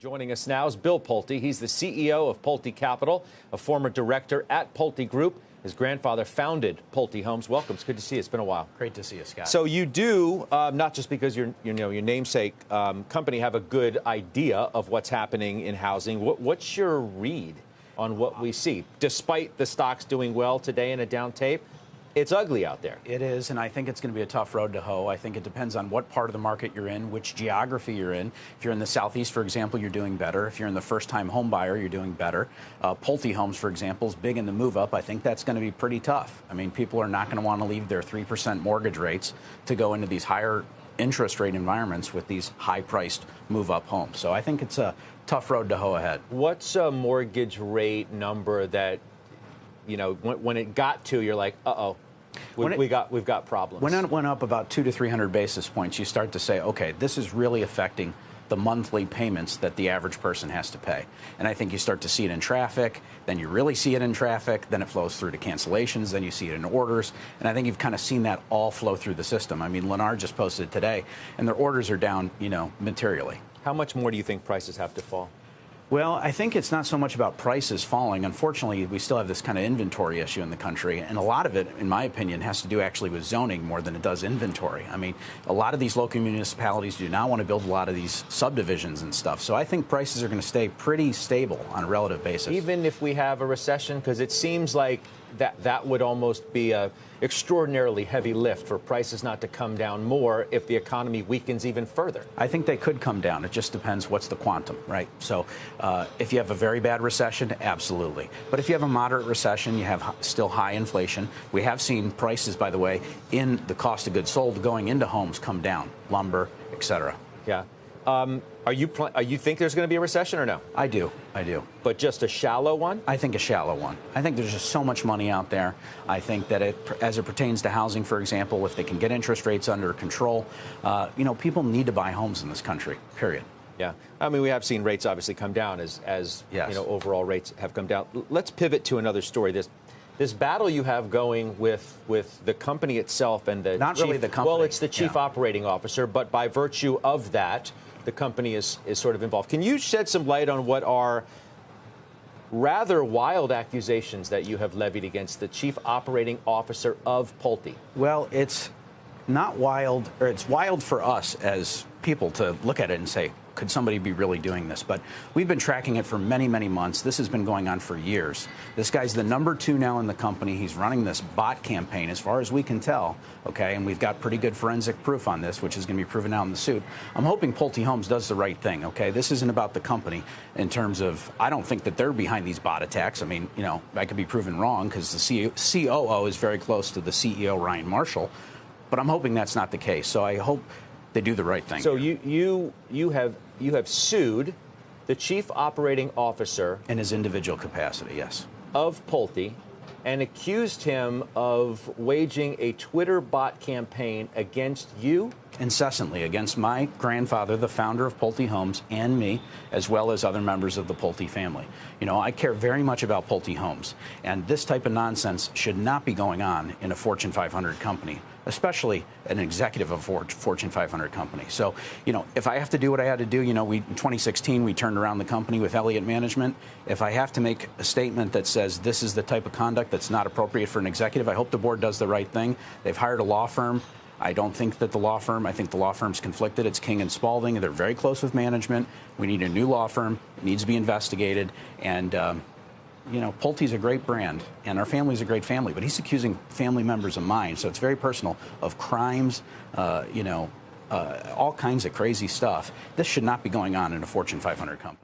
Joining us now is Bill Pulte. He's the CEO of Pulte Capital, a former director at Pulte Group. His grandfather founded Pulte Homes. Welcome. It's good to see you. It's been a while. Great to see you, Scott. So you do, not just because your namesake company have a good idea of what's happening in housing. What's your read on what we see? Despite the stocks doing well today in a down tape, it's ugly out there. It is, and I think it's going to be a tough road to hoe. I think it depends on what part of the market you're in, which geography you're in. If you're in the Southeast, for example, you're doing better. If you're in the first-time home buyer, you're doing better. Pulte Homes, for example, is big in the move-up. I think that's going to be pretty tough. I mean, people are not going to want to leave their 3% mortgage rates to go into these higher interest rate environments with these high-priced move-up homes. So I think it's a tough road to hoe ahead. What's a mortgage rate number that, when it got to, you're like, uh-oh, we've got problems? When it went up about 200 to 300 basis points, you start to say, okay, this is really affecting the monthly payments that the average person has to pay. And I think you start to see it in traffic, then you really see it in traffic, then it flows through to cancellations, then you see it in orders. And I think you've kind of seen that all flow through the system. I mean, Lennar just posted today, and their orders are down, materially. How much more do you think prices have to fall? Well, I think it's not so much about prices falling. Unfortunately, we still have this kind of inventory issue in the country, and a lot of it, in my opinion, has to do actually with zoning more than it does inventory. I mean, a lot of these local municipalities do not want to build a lot of these subdivisions and stuff, so I think prices are going to stay pretty stable on a relative basis. Even if we have a recession, because it seems like that would almost be a extraordinarily heavy lift for prices not to come down more if the economy weakens even further. I think they could come down. It just depends what's the quantum, right? So if you have a very bad recession, absolutely. But if you have a moderate recession, you have still high inflation. We have seen prices, by the way, in the cost of goods sold going into homes come down, lumber, et cetera. Yeah. You think there's going to be a recession or no? I do. But just a shallow one? I think a shallow one. I think there's just so much money out there. I think that as it pertains to housing, for example, if they can get interest rates under control, people need to buy homes in this country, period. Yeah. I mean, we have seen rates obviously come down as yes. Overall rates have come down. Let's pivot to another story. This battle you have going with the company itself and the not chief, really the company. Well, it's the chief operating officer, but by virtue of that, the company is sort of involved. Can you shed some light on what are rather wild accusations that you have levied against the chief operating officer of Pulte? Well, it's not wild, or it's wild for us as people to look at it and say, could somebody be really doing this? But we've been tracking it for many, many months. This has been going on for years. This guy's the #2 now in the company. He's running this bot campaign, as far as we can tell, okay? And we've got pretty good forensic proof on this, which is going to be proven out in the suit. I'm hoping Pulte Homes does the right thing, okay? This isn't about the company in terms of, I don't think that they're behind these bot attacks. I mean, I could be proven wrong because the COO is very close to the CEO, Ryan Marshall. But I'm hoping that's not the case. So I hope they do the right thing. So you have sued the chief operating officer in his individual capacity, yes, of Pulte, and accused him of waging a Twitter bot campaign against you? Incessantly against my grandfather, the founder of Pulte Homes, and me, as well as other members of the Pulte family. I care very much about Pulte Homes, and this type of nonsense should not be going on in a Fortune 500 company, especially an executive of a Fortune 500 company. So, if I have to do what I had to do, in 2016, we turned around the company with Elliott Management. If I have to make a statement that says this is the type of conduct that's not appropriate for an executive, I hope the board does the right thing. They've hired a law firm. I don't think that I think the law firm's conflicted. It's King and Spalding. They're very close with management. We need a new law firm. It needs to be investigated. And, Pulte's a great brand, and our family's a great family, but he's accusing family members of mine, so it's very personal, of crimes, all kinds of crazy stuff. This should not be going on in a Fortune 500 company.